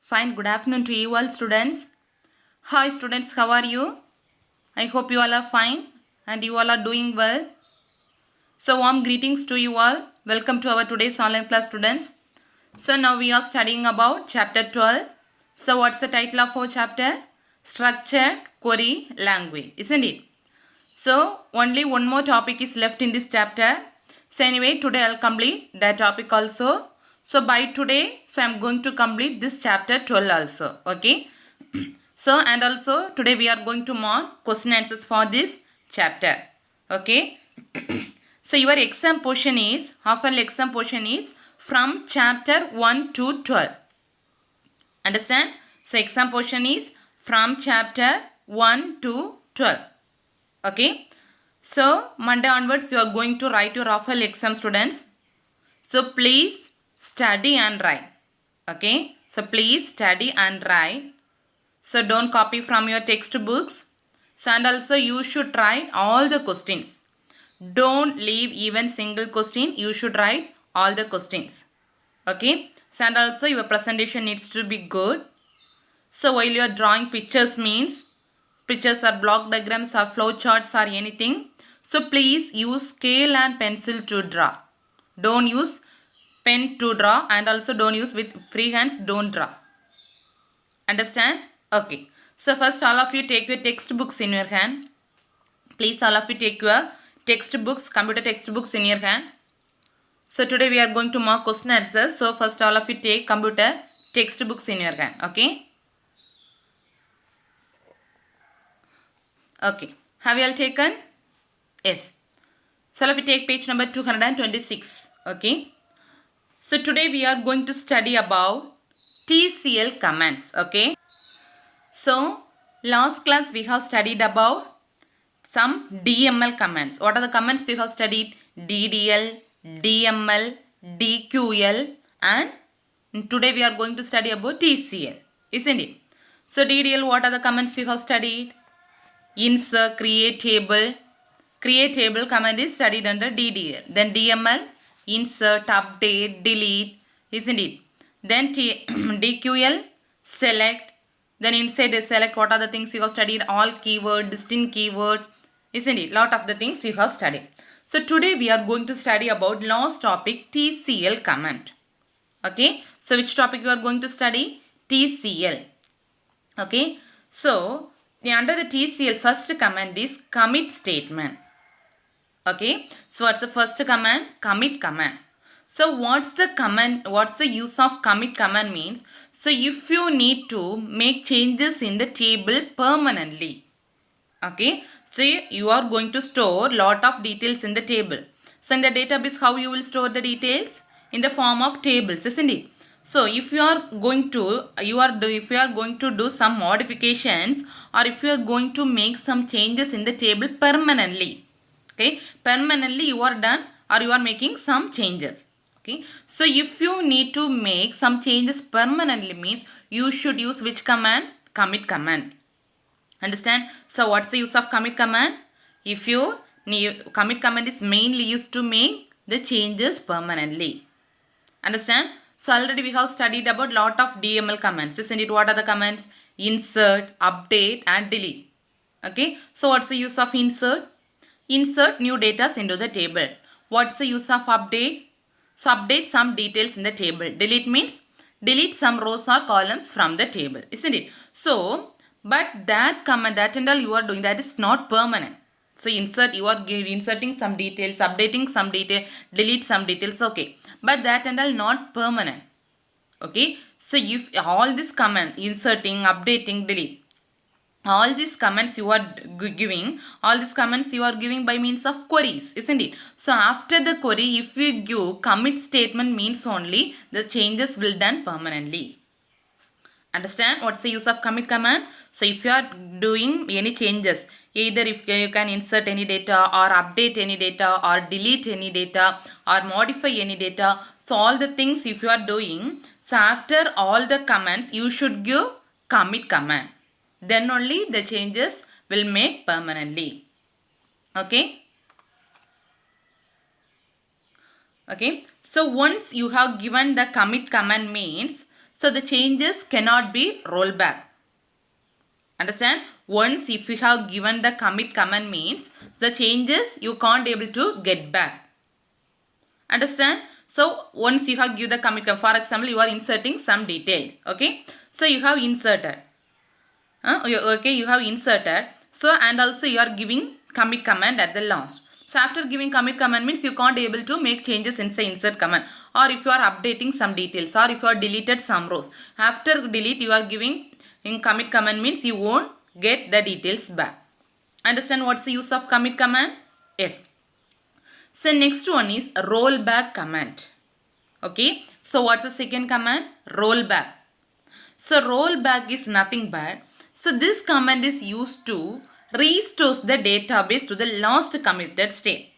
Fine, good afternoon to you all students. Hi students, how are you? I hope you all are fine and you all are doing well. So warm greetings to you all. Welcome to our today's online class students. So now we are studying about chapter 12. So what's the title of our chapter? Structured Query Language, isn't it? So only one more topic is left in this chapter. So anyway, today I'll complete that topic also. So by today, I'm going to complete this chapter 12 also. Okay. So and also today we are going to mark question answers for this chapter. Okay. So your exam portion is, half-yearly exam portion is from chapter 1 to 12. Understand? So exam portion is from chapter 1 to 12. Okay. So Monday onwards you are going to write your half-yearly exam, students. So please study and write. Okay. So please study and write. So don't copy from your textbooks. So and also you should write all the questions. Don't leave even single question. You should write all the questions. Okay. So and also your presentation needs to be good. So while you are drawing pictures means pictures or block diagrams or flow charts or anything. So please use scale and pencil to draw. Don't use pen to draw and also don't use with free hands, don't draw. Understand? Okay. So first all of you take your textbooks in your hand. Please all of you take your textbooks, computer textbooks in your hand. So today we are going to mark question answers. So first all of you take computer textbooks in your hand. Okay. Okay. Have you all taken? Yes. So let me take page number 226. Okay. So today we are going to study about TCL commands. Okay. So last class we have studied about some DML commands. What are the commands we have studied? DDL, DML, DQL, and today we are going to study about TCL. Isn't it? So DDL, what are the commands you have studied? Insert, create table. Create table command is studied under DDL. Then DML, insert, update, delete, isn't it? Then DQL, select. Then inside the select, what are the things you have studied? All keyword, distinct keyword, isn't it? Lot of the things you have studied. So today we are going to study about last topic, TCL command. Okay. So which topic you are going to study? TCL. Okay. So under the TCL, first command is commit statement. Okay. So what's the first command? Commit command. So what's the command? What's the use of commit command means? So if you need to make changes in the table permanently. Okay. So you are going to store lot of details in the table. So in the database, how you will store the details? In the form of tables, isn't it? So if you are going to do some modifications, or if you are going to make some changes in the table permanently, okay, permanently you are done or you are making some changes. Okay, so if you need to make some changes permanently means you should use which command? Commit command. Understand? So what's the use of commit command? If you need, commit command is mainly used to make the changes permanently. Understand? So already we have studied about lot of DML commands, isn't it? What are the commands? Insert, update and delete. Okay. So what's the use of insert? Insert new data into the table. What's the use of update? So update some details in the table. Delete means delete some rows or columns from the table, isn't it? So, but that command, that and all you are doing, that is not permanent. So insert, you are inserting some details, updating some detail, delete some details, okay. But that and all not permanent. Okay. So if all this command, inserting, updating, delete, all these comments you are giving, all these comments you are giving by means of queries, isn't it? So after the query, if you give commit statement means only the changes will done permanently. Understand what's the use of commit command? So if you are doing any changes, either if you can insert any data or update any data or delete any data or modify any data, so all the things if you are doing, so after all the commands you should give commit command. Then only the changes will make permanently. Okay. Okay. So once you have given the commit command means, So the changes cannot be rolled back. Understand? Once if you have given the commit command means the changes you can't able to get back. Understand? So once you have give the commit command, for example, you are inserting some details. Okay. So you have inserted. Okay, you have inserted. So and also you are giving commit command at the last. So after giving commit command means you can't able to make changes inside insert command, or if you are updating some details, or if you are deleted some rows. After delete you are giving in commit command means you won't get the details back. Understand what's the use of commit command? Yes. So next one is rollback command. Okay. So what's the second command? Rollback. So rollback is nothing but, so this command is used to restore the database to the last committed state.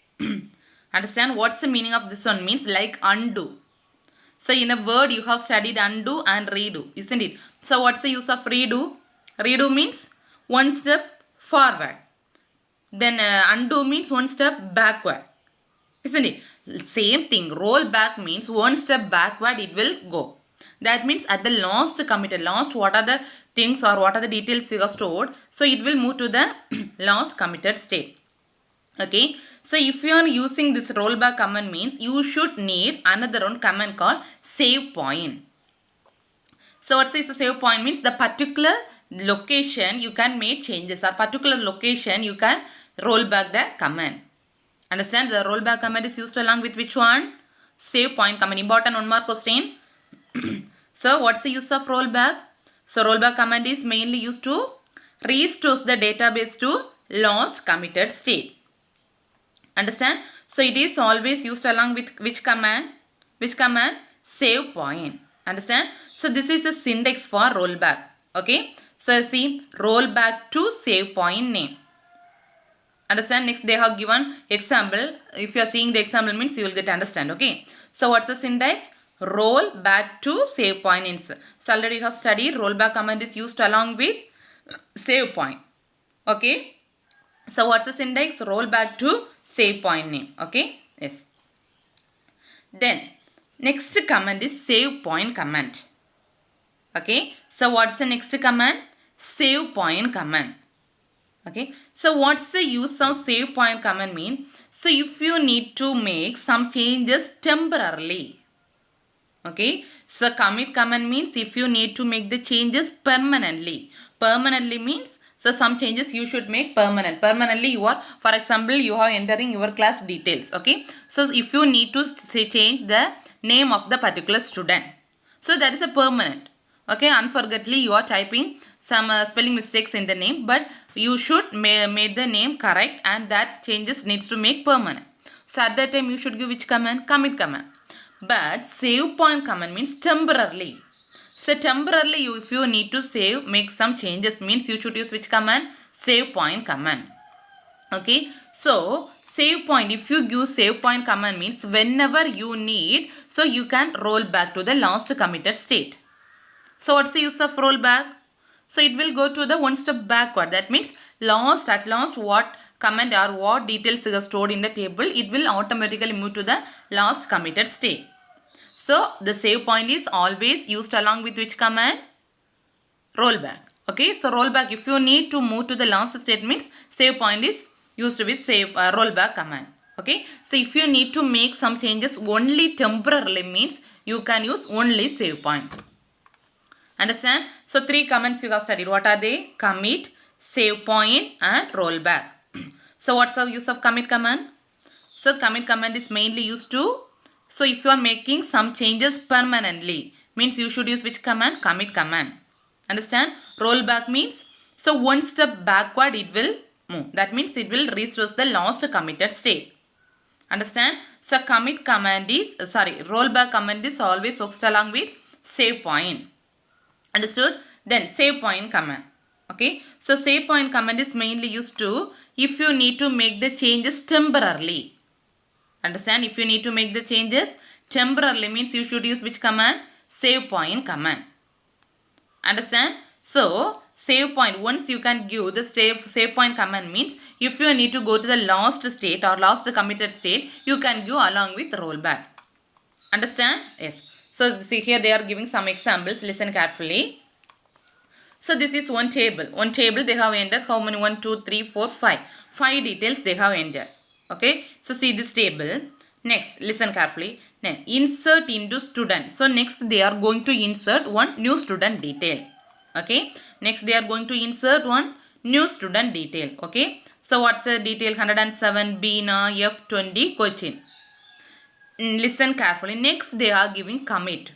Understand what's the meaning of this one? Means like undo. So in a word you have studied undo and redo, isn't it? So what's the use of redo? Redo means one step forward. Then undo means one step backward, isn't it? Same thing. Roll back means one step backward it will go. That means at the last committed, last what are the things or what are the details you have stored, so it will move to the last committed state. Okay. So if you are using this rollback command means you should need another one command called save point. So what says the save point means the particular location you can make changes, or particular location you can roll back the command. Understand? The rollback command is used along with which one? Save point command. Important one more question. So what's the use of rollback? So rollback command is mainly used to restore the database to last committed state. Understand? So it is always used along with which command? Which command? Save point. Understand? So this is a syntax for rollback. Okay. So see, rollback to save point name. Understand? Next they have given example. If you are seeing the example means you will get understand. Okay. So what's the syntax? Roll back to save point names. So already you have studied rollback command is used along with save point. Okay. So what's the syntax? Roll back to save point name. Okay. Yes. Then next command is save point command. Okay. So what's the next command? Save point command. Okay. So what's the use of save point command mean? So if you need to make some changes temporarily. Okay. So commit command means if you need to make the changes permanently. Permanently means so some changes you should make permanent. Permanently you are, for example, you are entering your class details. Okay. So if you need to change the name of the particular student. So that is a permanent. Okay. Unfortunately you are typing some spelling mistakes in the name, but you should make the name correct, and that changes needs to make permanent. So at that time you should give which command? Commit command. But save point command means temporarily. So temporarily if you need to save, make some changes means you should use which command? Save point command. Okay. So save point, if you give save point command means whenever you need, so you can roll back to the last committed state. So what's the use of rollback? So it will go to the one step backward. That means at last what command or what details you have stored in the table, it will automatically move to the last committed state. So the save point is always used along with which command? Rollback. Okay. So rollback, if you need to move to the last state means save point is used with save rollback command. Okay. So if you need to make some changes only temporarily means you can use only save point. Understand? So three commands you have studied. What are they? Commit, save point and rollback. So what's the use of commit command? So commit command is mainly used to, so if you are making some changes permanently means you should use which command? Commit command. Understand? Rollback means so one step backward it will move. That means it will restore the last committed state. Understand? So commit command is rollback command is always works along with save point. Understood? Then save point command. Okay. So save point command is mainly used to if you need to make the changes temporarily. Understand? If you need to make the changes temporarily means you should use which command? Save point command. Understand? So save point, once you can give the save point command means if you need to go to the last state or last committed state, you can give along with rollback. Understand? Yes. So see here they are giving some examples. Listen carefully. So this is one table. One table they have entered how many? 1, 2, 3, 4, 5. 5 details they have entered. Okay. So see this table. Next, listen carefully. Now, insert into student. So next they are going to insert one new student detail. Okay. Next they are going to insert one new student detail. Okay. So what's the detail? 107 Bina F20 Cochin. Listen carefully. Next they are giving commit.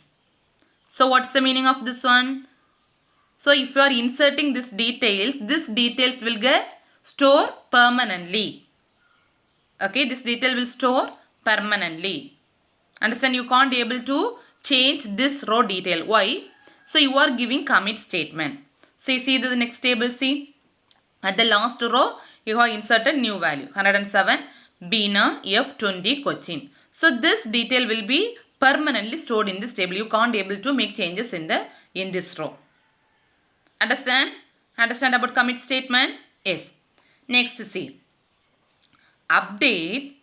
So what's the meaning of this one? So if you are inserting these details will get stored permanently. Okay, this detail will store permanently. Understand, you can't able to change this row detail. Why? So you are giving commit statement. See the next table, see. At the last row, you have inserted new value. 107 Bina F20 Cochin. So this detail will be permanently stored in this table. You can't able to make changes in this row. Understand? Understand about commit statement? Yes. Next, see. Update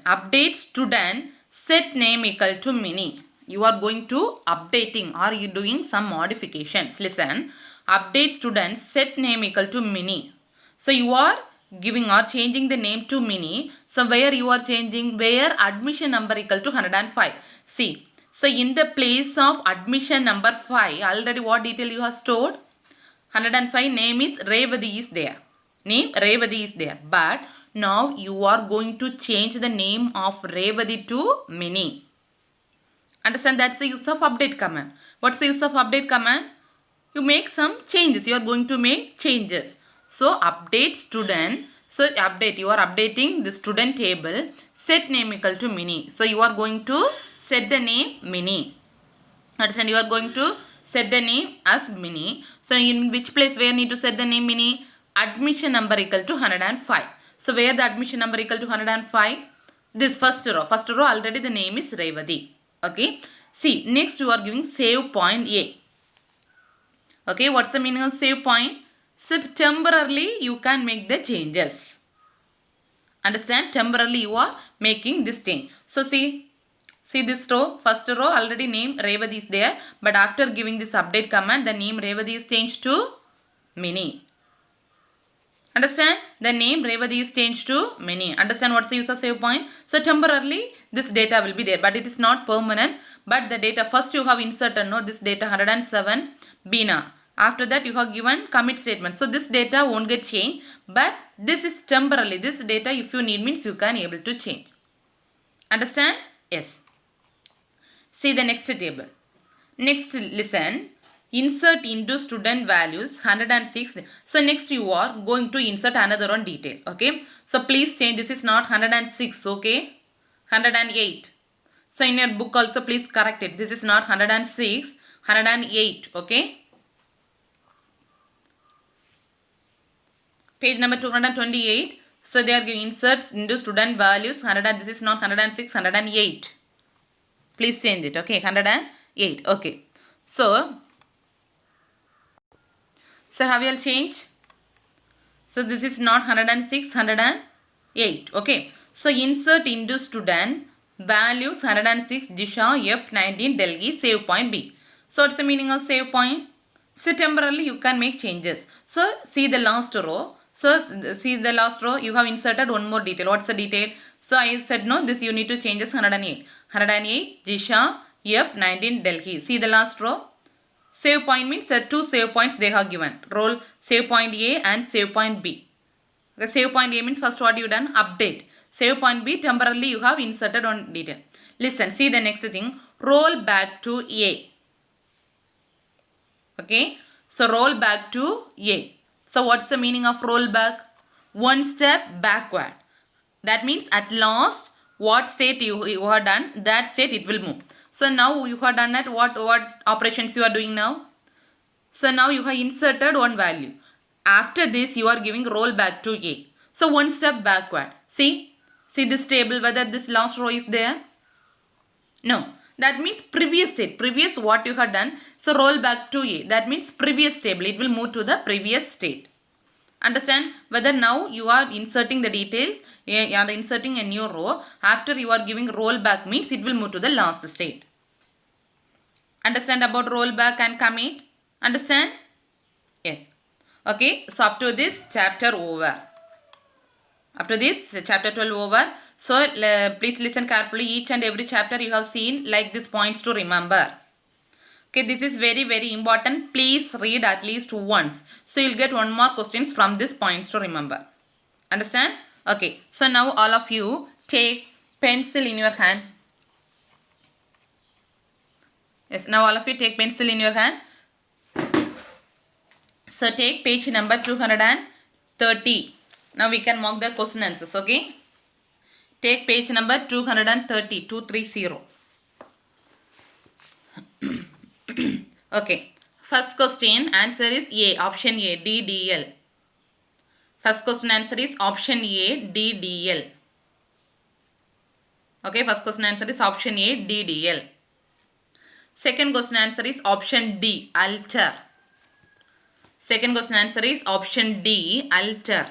update student set name equal to mini. You are going to updating or you doing some modifications. Listen, update student set name equal to mini. So you are giving or changing the name to mini. So where you are changing? Where admission number equal to 105. See. So in the place of admission number 5, already what detail you have stored? 105 name is Revati is there. Name Revati is there. But now you are going to change the name of Revati to Mini. Understand, that's the use of update command. What's the use of update command? You make some changes. You are going to make changes. So update student. So update, you are updating the student table. Set name equal to Mini. So you are going to set the name Mini. Understand, you are going to set the name as Mini. So in which place where need to set the name Mini? Admission number equal to 105. So where the admission number equal to 105? This first row. First row already the name is Revati. Okay. See, next you are giving save point A. Okay, what's the meaning of save point? So temporarily you can make the changes. Understand? Temporarily you are making this change. So see this row, first row already name Revati is there, but after giving this update command, the name Revati is changed to Mini. Understand? The name Revati is changed to Mini. Understand what's the use of save point? So temporarily this data will be there, but it is not permanent. But the data first you have inserted this data 107 Bina. After that you have given commit statement. So this data won't get changed, but this is temporarily. This data if you need means you can able to change. Understand? Yes. See the next table. Next, listen. Insert into student values 106. So next you are going to insert another one detail. Okay. So please change. This is not 106. Okay. 108. So in your book also please correct it. This is not 106. 108. Okay. Page number 228. So they are giving inserts into student values 100. This is not 106. 108. Please change it. Okay. 108. Okay. So have you all changed? So this is not 106, 108. Okay. So insert into student values 106 Jisha F19 Delhi save point B. So what's the meaning of save point? So temporarily you can make changes. So see the last row. So see the last row you have inserted one more detail. What's the detail? So I said no, this you need to change as 108. 108 Jisha F19 Delhi. See the last row. Save point means two save points they have given. Roll save point A and save point B. The save point A means first what you done? Update. Save point B temporarily you have inserted on detail. Listen, see the next thing. Roll back to A. Okay. So roll back to A. So what's the meaning of roll back? One step backward. That means at last what state you have done, that state it will move. So now you have done that, what operations you are doing now? So now you have inserted one value. After this you are giving roll back to A. So one step backward. See this table whether this last row is there? No. That means previous state. Previous what you have done. So roll back to A. That means previous table. It will move to the previous state. Understand? Whether now you are inserting the details, you are inserting a new row. After you are giving rollback means it will move to the last state. Understand about rollback and commit? Understand? Yes. Okay. So up to this chapter over. Up to this chapter 12 over. So please listen carefully. Each and every chapter you have seen like these points to remember. Okay, this is very important. Please read at least once. So you'll get one more questions from these points to remember. Understand? Okay. So now all of you take pencil in your hand. Yes, now all of you take pencil in your hand. So take page number 230. Now we can mark the question answers, okay? Take page number 230, 230. Okay. First question answer is A, option A, DDL. First question answer is option A, DDL. Okay, first question answer is option A, DDL. Second question answer is option D, alter. Second question answer is option D, alter.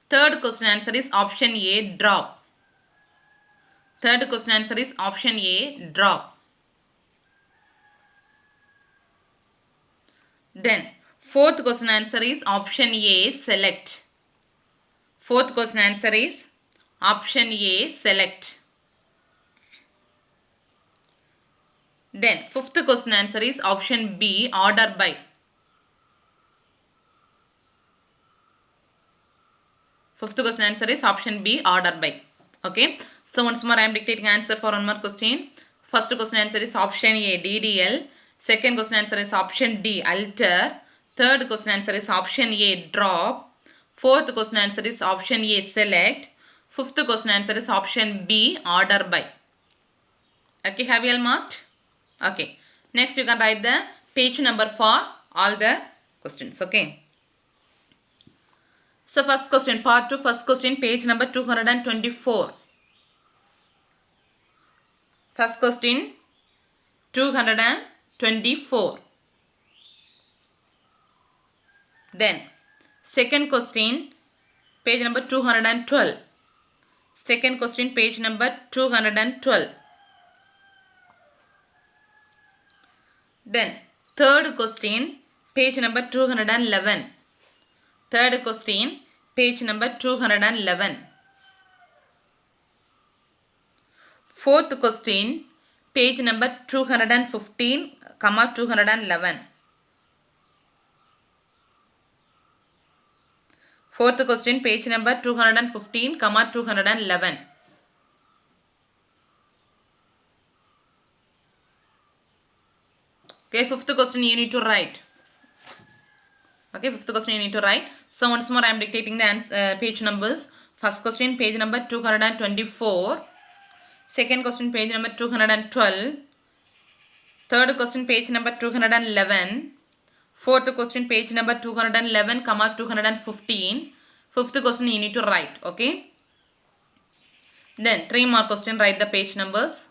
Third question answer is option A, drop. Third question answer is option A, drop. Then fourth question answer is option A, select. Fourth question answer is option A, select. Then fifth question answer is option B, order by. Fifth question answer is option B, order by. Okay. So once more I am dictating answer for one more question. First question answer is option A, DDL. Second question answer is option D, alter. Third question answer is option A, drop. Fourth question answer is option A, select. Fifth question answer is option B, order by. Okay, have you all marked? Okay. Next you can write the page number for all the questions. Okay. So first question, part 2, first question, page number 224. First question, 224. Then second question, page number 212. Second question, page number 212. Then third question, page number 211. Third question, page number 211. Fourth question, page number 215, 211. Fourth question, page number 215, 211. Okay, fifth question you need to write. Okay, fifth question you need to write. So once more I am dictating the answer, page numbers. First question, page number 224. Second question, page number 212. Third question, page number 211. Fourth question, page number 211, 215. Fifth question you need to write. Okay. Then 3 more question, write the page numbers.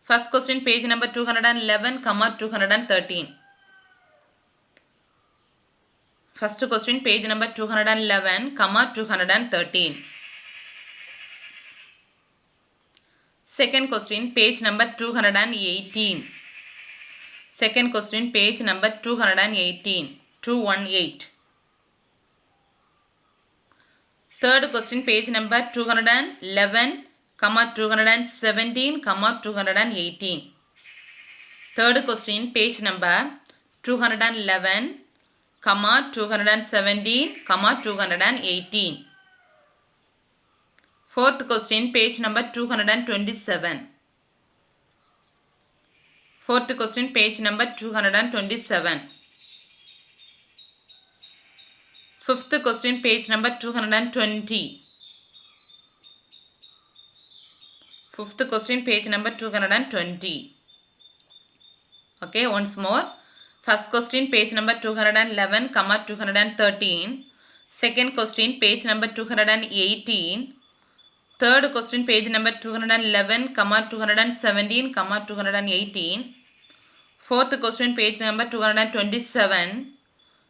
First question, page number 211, 213. First question, page number 211, 213. Second question, page number 218. Second question, page number 218, 218. Third question, page number 211, 217, 218. Third question, page number 211, 217, 218. Fourth question, page number 227. Fourth question, page number 227. Fifth question, page number 220. Fifth question, page number 220. Okay, once more. First question, page number 211, 213. Second question, page number 218. Third question, page number 211, 217, 218. Fourth question, page number 227.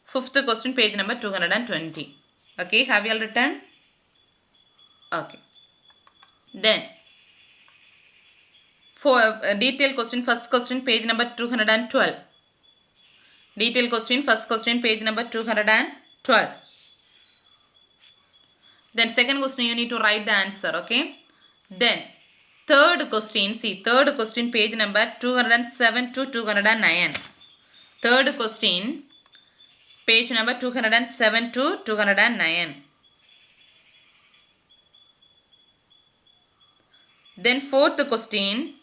Fifth question, page number 220. Okay, have you all written? Okay. Then, for detailed question, first question, page number 212. Detailed question, first question, page number 212. Then second question, you need to write the answer, okay? Then, third question, see, third question, page number 207 to 209. Third question, page number 207 to 209. Then fourth question,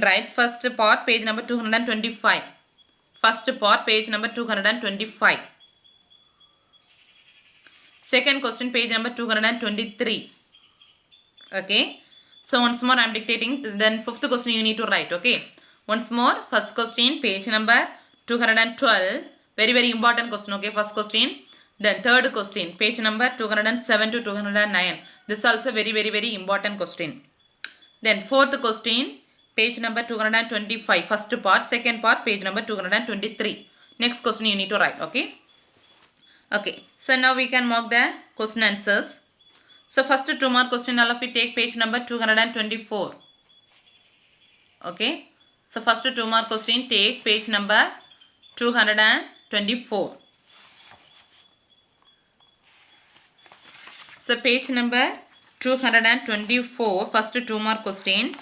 right, first part, page number 225. First part, page number 225. Second question, page number 223. Okay. So once more I am dictating. Then fifth question you need to write. Okay. Once more, first question, page number 212. Very, very important question. Okay. First question. Then third question, page number 207 to 209. This is also very, very, very important question. Then fourth question, page number 225. First part, second part, page number 223. Next question you need to write. Okay. Okay. So now we can mark the question answers. So first 2 mark question, all of you take page number 224. Okay. So first 2 mark question, take page number 224. So page number 224, first 2 mark question.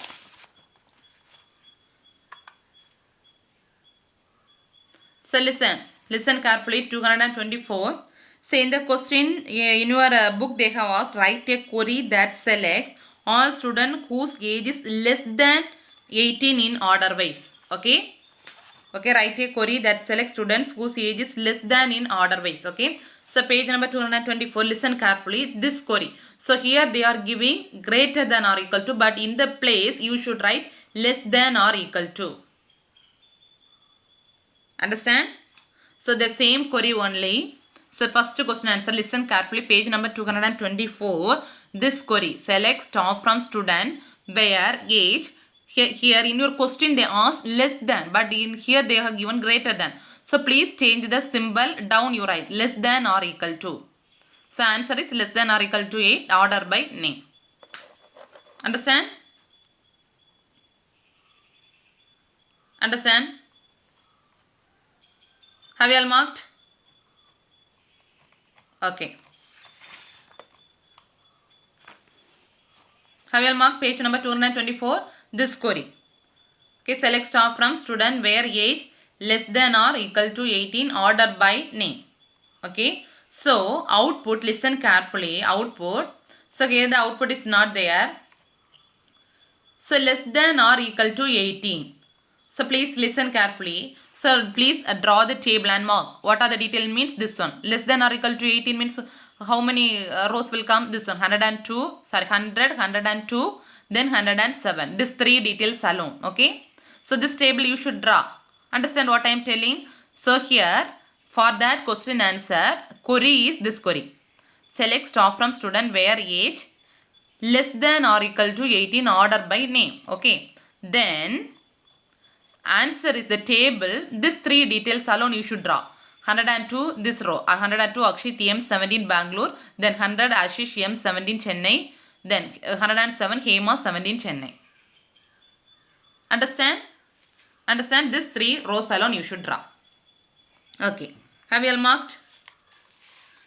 So listen carefully, 224. So in the question, in your book they have asked, write a query that selects all students whose age is less than 18 in order wise. Okay. Okay, write a query that selects students whose age is less than in order wise. Okay. So page number 224, listen carefully, this query. So here they are giving greater than or equal to, but in the place you should write less than or equal to. Understand? So the same query only. So first question answer, listen carefully, page number 224. This query, select staff from student where age, here in your question they ask less than, but in here they have given greater than. So please change the symbol down, you write less than or equal to. So answer is less than or equal to 8, order by name. Understand? Understand? Have you all marked? Okay. Have you all marked page number 224? This query. Okay, select staff from student where age less than or equal to 18, order by name. Okay. So output, listen carefully, output. So here the output is not there. So less than or equal to 18. So please listen carefully. So please draw the table and mark. What are the detail means? This one. Less than or equal to 18 means how many rows will come? This one. 102. Sorry, 100, 102. Then 107. This 3 details alone. Okay. So this table you should draw. Understand what I am telling? So here for that question answer, query is this query. Select staff from student where age less than or equal to 18, order by name. Okay. Then answer is the table. This 3 details alone you should draw. 102 this row. 102 Akshit M 17 Bangalore. Then 100 Ashish M 17 Chennai. Then 107 Hema 17 Chennai. Understand? Understand? This 3 rows alone you should draw. Okay. Have you all marked?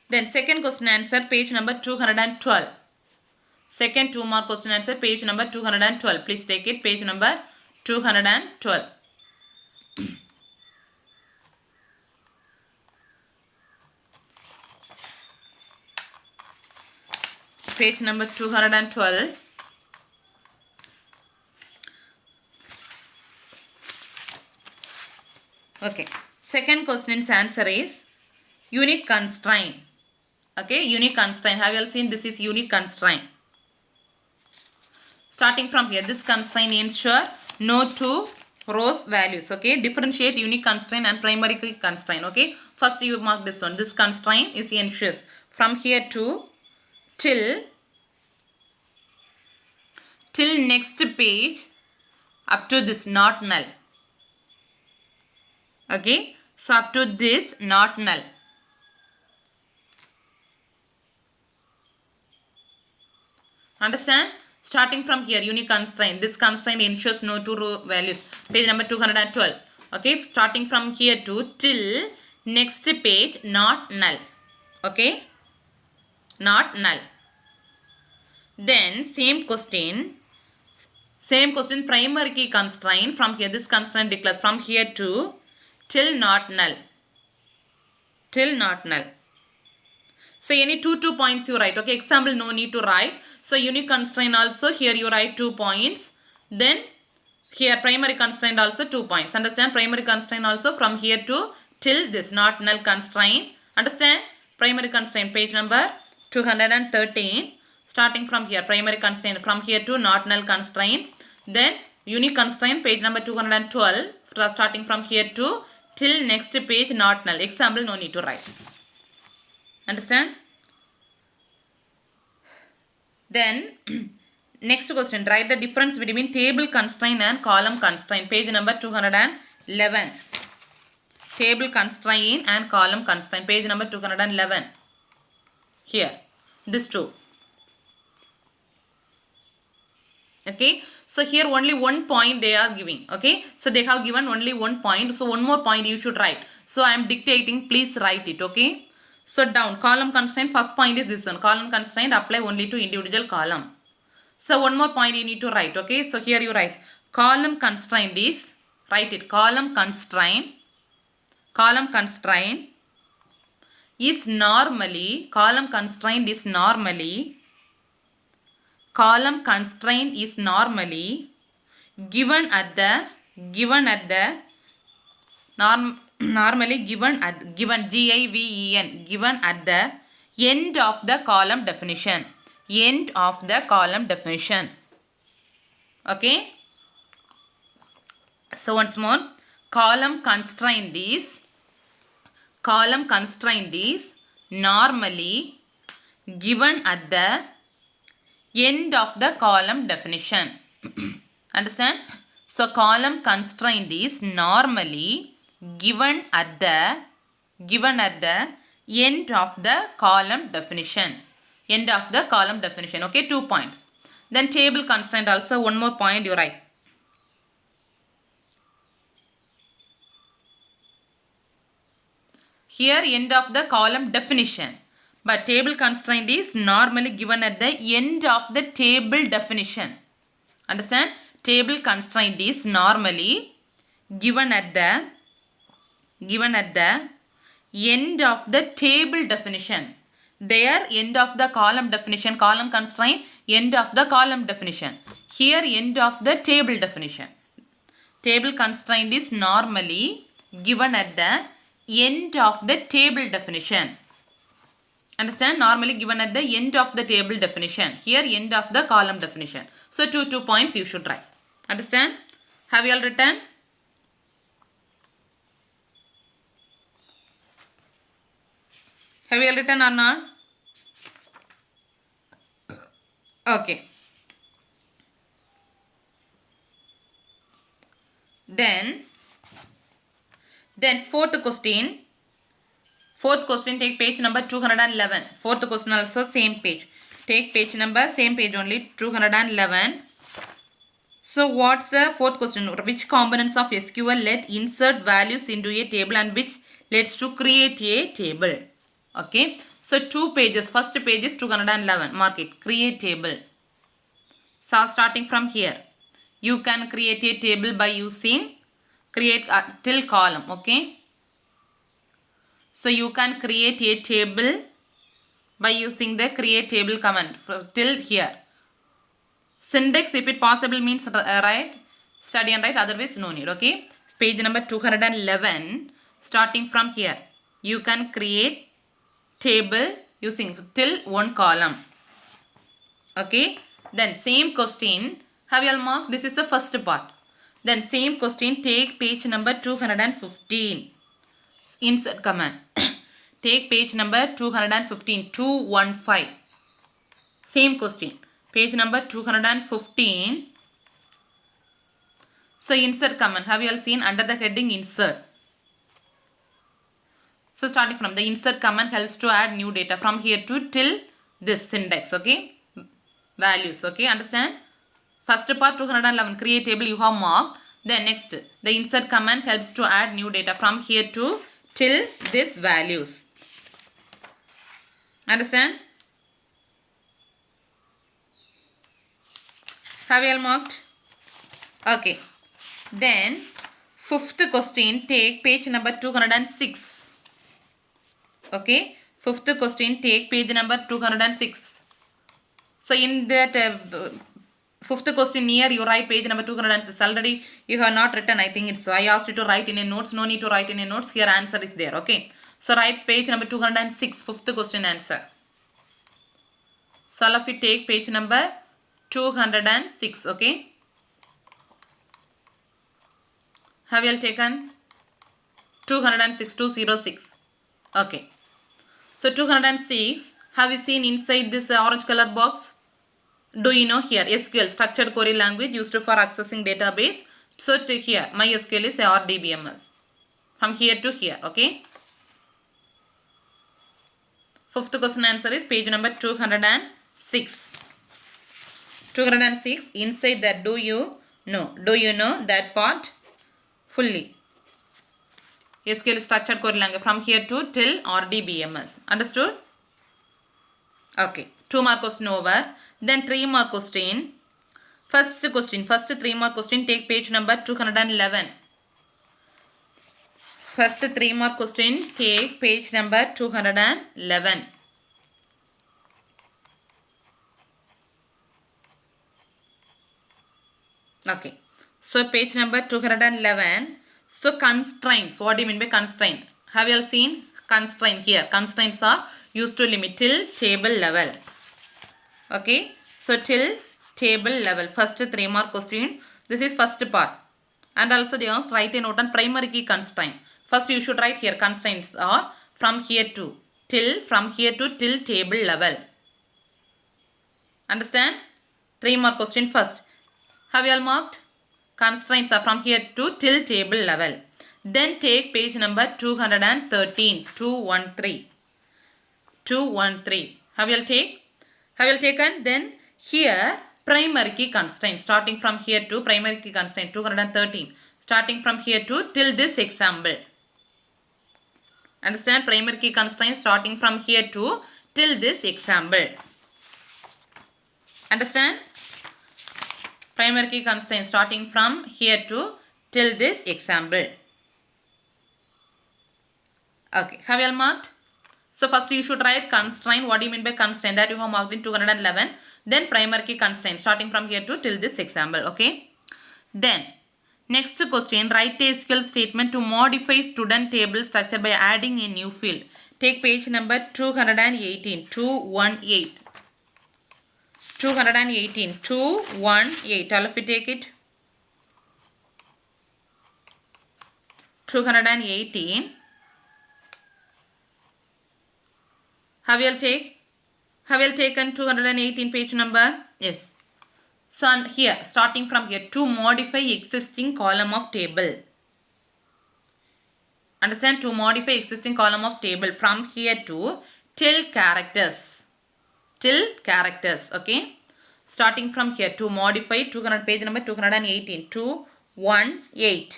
Then second question answer, page number 212. Second 2 mark question answer, page number 212. Please take it, page number 212. Page number 212. Okay. Second question's answer is unique constraint. Okay, unique constraint. Have you all seen this is unique constraint? Starting from here, this constraint ensure no 2 rows values. Okay, differentiate unique constraint and primary constraint. Okay, first you mark this one. This constraint is ensures from here to till next page up to this not null. Okay. So up to this, not null. Understand? Starting from here, unique constraint. This constraint ensures no two row values. Page number 212. Okay. Starting from here to till next page, not null. Okay. Not null. Then same question, primary key constraint. From here, this constraint declares from here to till not null. Till not null. So any two points you write. Okay, example no need to write. So unique constraint also, here you write 2 points. Then here primary constraint also 2 points. Understand? Primary constraint also from here to till this not null constraint. Understand? Primary constraint page number 213. Starting from here, primary constraint from here to not null constraint. Then unique constraint page number 212. Starting from here to till next page not null. Example no need to write. Understand? Then next question, write the difference between table constraint and column constraint. Page number 211. Table constraint and column constraint. Page number 211. Here, this two. Okay, so here only 1 point they are giving. Okay, so they have given only 1 point. So one more point you should write. So I am dictating. Please write it. Okay. So down, column constraint, first point is this one. Column constraint apply only to individual column. So one more point you need to write. Okay. So here you write column constraint is, write it, column constraint is normally, column constraint is normally given at the normally given at the end of the column definition. End of the column definition. Okay. So once more, column constraint is normally given at the end of the column definition. Understand? So column constraint is normally given at the end of the column definition. End of the column definition. Okay, 2 points. Then table constraint also, one more point you write. Here end of the column definition. But table constraint is normally given at the end of the table definition. Understand? Table constraint is normally given at the end of the table definition. There end of the column definition, column constraint, end of the column definition. Here end of the table definition. Table constraint is normally given at the end of the table definition. Understand? Normally given at the end of the table definition. Here end of the column definition. So 2 points you should write. Understand? Have you all written? Have you all written or not? Okay. Then fourth question. Take page number 211. Fourth question also same page. Take page number, same page only, 211. So what's the fourth question? Which components of SQL let insert values into a table and which lets to create a table? Okay. So 2 pages. First page is 211. Mark it. Create table. So starting from here, you can create a table by using create till column. Okay. So you can create a table by using the create table command till here. Syntax, if it possible, means write, study and write, otherwise no need. Okay. Page number 211. Starting from here, you can create table using till 1 column. Okay. Then same question, have you all marked? This is the first part. Then same question, take page number 215. Insert command. Take page number 215. 215. Same question. Page number 215. So insert command. Have you all seen under the heading insert? So starting from the insert command helps to add new data from here to till this syntax. Okay, values. Okay, understand? First part 211 create table you have marked. Then next the insert command helps to add new data from here to till this values. Understand? Have you all marked? Okay. Then fifth question, take page number 206. Okay. Fifth question, take page number 206. So in that fifth question near you write page number 206. Already you have not written. I think it's, I asked you to write in a notes. No need to write in a notes. Here answer is there. Okay. So write page number 206. Fifth question answer. So all of you take page number 206. Okay. Have you all taken? 206, 206. Okay. So 206. Have you seen inside this orange color box? Do you know here SQL, structured query language used for accessing database. So to here MySQL is RDBMS. From here to here. Okay. Fifth question answer is page number 206. 206. Inside that, do you know? Do you know that part fully? SQL structured query language from here to till RDBMS. Understood? Okay. 2 mark question over. Then 3 mark question. First 3 mark question, take page number 211. First 3 mark question, take page number 211. Okay. So page number 211. So constraints. What do you mean by constraint? Have you all seen constraint here? Constraints are used to limit till table level. Okay. So till table level. First 3 mark question. This is first part. And also they asked write a note on primary key constraint. First you should write here constraints are from here to till, from here to till table level. Understand? 3 mark question first. Have you all marked? Constraints are from here to till table level. Then take page number 213. 213. 213. Have you all taken? Then here primary key constraint. Starting from here to primary key constraint 213. Starting from here to till this example. Understand? Primary key constraint starting from here to till this example. Understand? Primary key constraint starting from here to till this example. Okay. Have you all marked? So first you should write constraint. What do you mean by constraint? That you have marked in 211. Then primary key constraint starting from here to till this example. Okay. Then next question, write a SQL statement to modify student table structure by adding a new field. Take page number 218. 218. 218. 218. All of you take it. 218. Have you all taken 218 page number? Yes. So on here, starting from here, to modify existing column of table. Understand? To modify existing column of table from here to till characters. Till characters. Okay. Starting from here to modify page number 218. 218.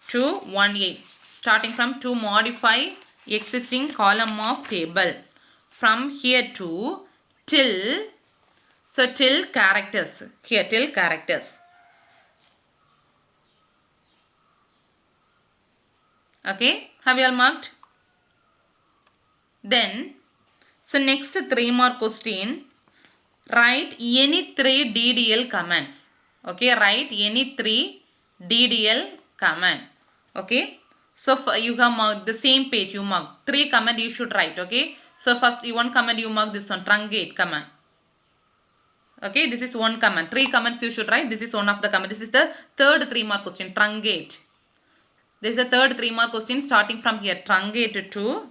218. Starting from to modify existing column of table from here to till, so till characters, here till characters. Okay, have you all marked? Then, so next 3 mark question, write any 3 DDL commands. Okay, write any 3 DDL command. Okay. So you have marked the same page, you mark 3 command you should write. Okay. So first one command you mark this one, truncate command. Okay, this is one command. 3 commands you should write. This is one of the command. This is the third 3 mark question, truncate. This is the third 3 mark question starting from here, truncate to,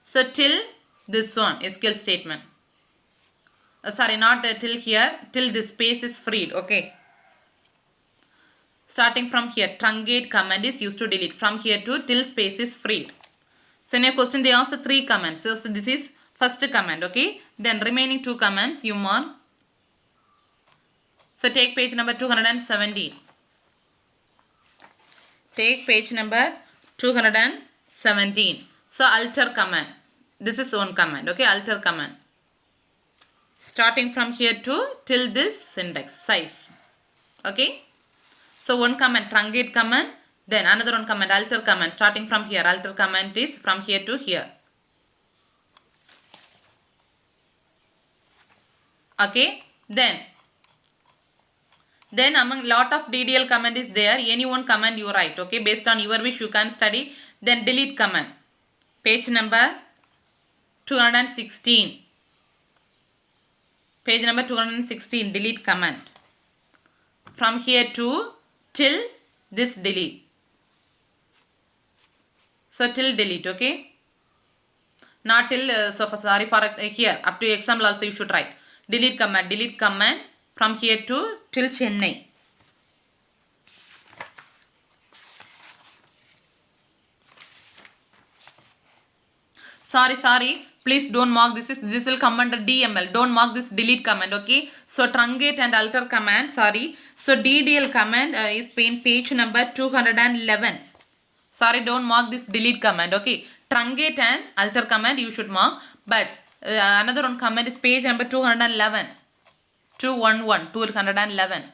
so till this one, SQL statement. Sorry, not till here, till this space is freed. Okay. Starting from here, truncate command is used to delete from here to till space is freed. So in a question they asked 3 commands. So this is first command, okay. Then remaining 2 commands you mark. So take page number 217. Take page number 217. So alter command. This is one command, okay. Alter command. Starting from here to till this index size, okay. So one command truncate command, then another one command alter command. Starting from here, alter command is from here to here, okay. Then among lot of DDL command is there. Any one command you write, okay. Based on your wish you can study. Then delete command. Page number 216. Page number 216, delete command. From here to till this delete. So till delete, okay. Not till, sorry for here, up to example also you should write. Delete command from here to till Chennai. Sorry. Please don't mark this will come under DML. Don't mark this delete command, okay. So truncate and alter command, sorry. So DDL command is in page number 211. Sorry, don't mark this delete command, okay. Truncate and alter command you should mark. But another one command is page number 211. 211.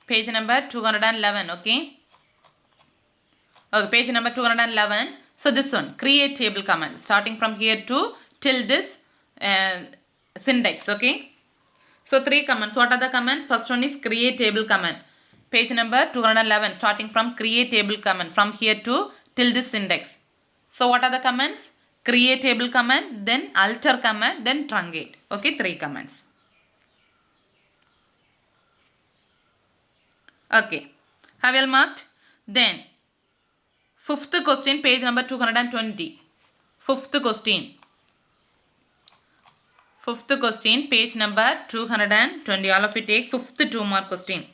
Page number 211, okay. Okay, page number 211. So this one, create table command. Starting from here to till this syntax, okay. So 3 commands. What are the commands? First one is create table command. Page number 211. Starting from create table command. From here to till this syntax. So what are the commands? Create table command, then alter command, then truncate. Okay, 3 commands. Okay, have you all marked? Then 5th question, page number 220. 5th question, page number 220. All of you take 5th 2 mark question.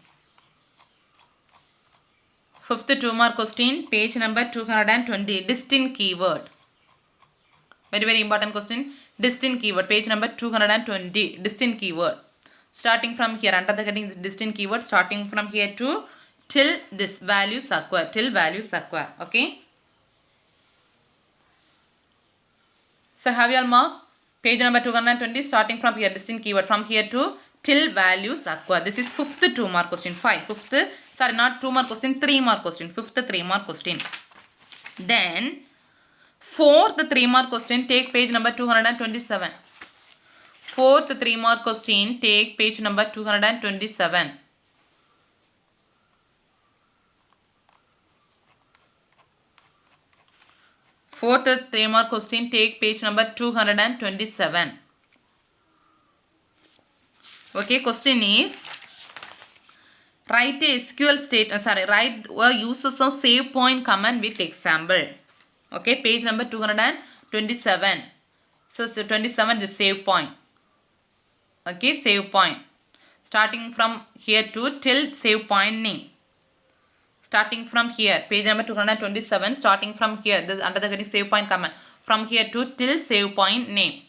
5th 2 mark question, page number 220. Distinct keyword. Very important question. Distinct keyword, page number 220. Distinct keyword. Starting from here, under the heading distinct keyword, starting from here to till this values acquire. Till values acquire. Okay. So have you all marked? Page number 220, starting from here, distinct keyword. From here to till values acquire. This is 5th 2 mark question. 5th, sorry, not 2 mark question, 3 mark question. 5th 3 mark question. Then 4th 3 mark question, take page number 227. 4th 3 mark question, take page number 227. Fourth 3 mark question, take page number 227. Okay, question is write a SQL statement. Write uses of save point command with example. Okay, page number 227. So 27 the save point. Okay, save point. Starting from here to till save point name. Starting from here, page number 227, starting from here, this under the heading save point command. From here to till save point name.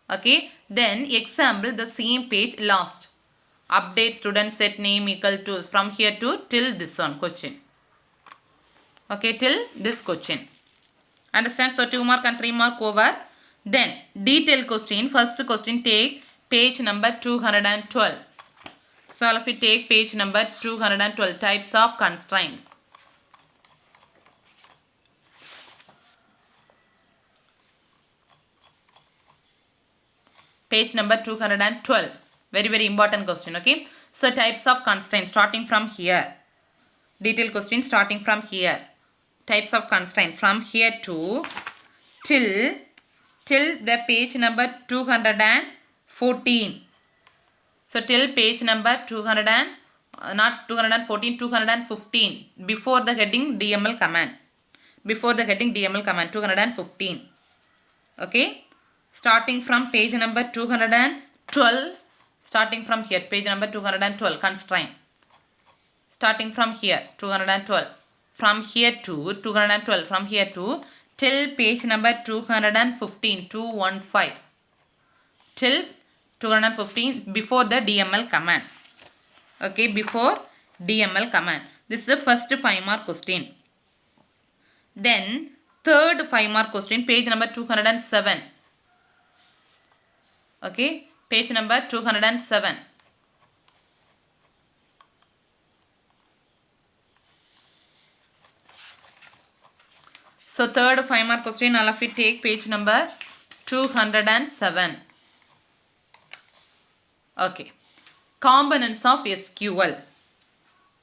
Okay, then example the same page last. Update student set name equal to, from here to till this one question. Okay, till this question. Understand? So 2 mark and 3 mark over. Then detail question. First question, take page number 212. So all of you take page number 212. Types of constraints. Page number 212. Very important question. Okay. So types of constraints starting from here. Detail question starting from here. Types of constraint from here to till the page number 214. So till page number 215 before the heading DML command. Before the heading DML command 215. Okay. Starting from page number 212. Starting from here, page number 212, constraint. Starting from here, 212. from here to 212, from here to till page number 215, 215, till 215 before the DML command. Okay, before DML command. This is the first 5 mark question. Then third 5 mark question, page number 207. Okay, page number 207. So third 5 mark question, all of you take page number 207. Okay, components of SQL.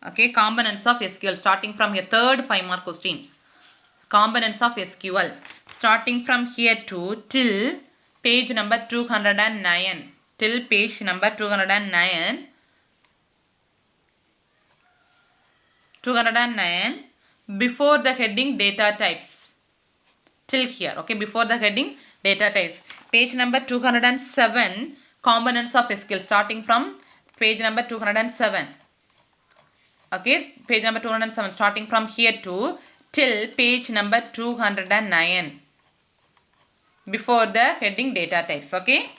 Okay, components of SQL starting from your third 5 mark question. Components of SQL starting from here to till page number 209. Till page number 209. 209 before the heading data types. Till here. Okay, before the heading data types. Page number 207. Components of SQL starting from page number 207. Okay, page number 207 starting from here to till page number 209 before the heading data types. Okay,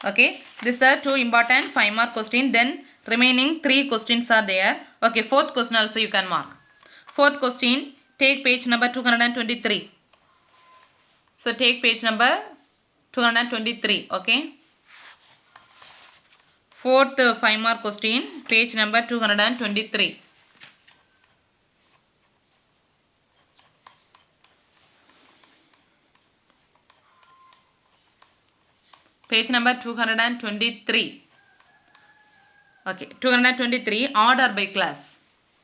okay, these are 2 important 5 mark question. Then remaining 3 questions are there. Okay, fourth question also you can mark. Fourth question, take page number 223. So take page number 223. Okay, fourth 5 mark question, page number 223. Page number 223. Okay, 223, order by class.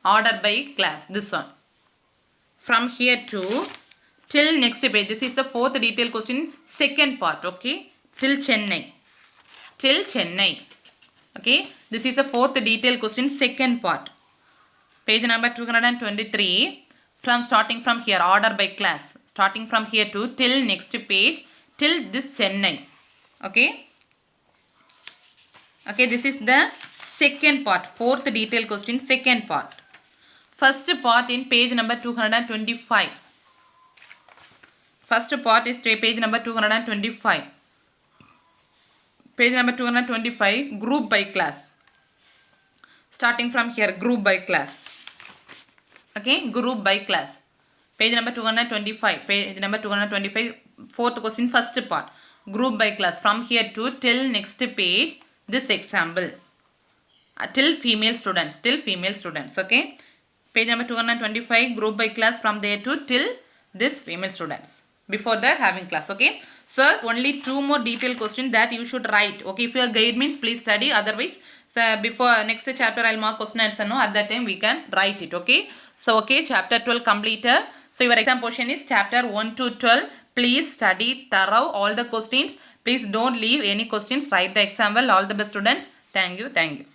Order by class, this one. From here to till next page. This is the fourth detailed question, second part. Okay, till Chennai. Till Chennai. Okay, this is the fourth detailed question, second part. Page number 223. From starting from here, order by class. Starting from here to till next page, till this Chennai. Okay. Okay, this is the second part, fourth detailed question, second part. First part in page number 225. First part is page number 225. Page number 225, group by class. Starting from here, group by class. Okay, group by class. Page number 225. Page number 225, fourth question, first part. Group by class. From here to till next page, this example. Till female students. Till female students. Okay. Page number 225, group by class, from there to till this female students. Before the having class. Okay. Sir, only 2 more detailed questions that you should write. Okay. If your guide means, please study. Otherwise, before next chapter, I'll mark question answer. No, at that time we can write it. Okay. So, okay. Chapter 12 completed. So, your exam portion is chapter 1 to 12. Please study thorough all the questions. Please don't leave any questions. Write the exam well. All the best students. Thank you. Thank you.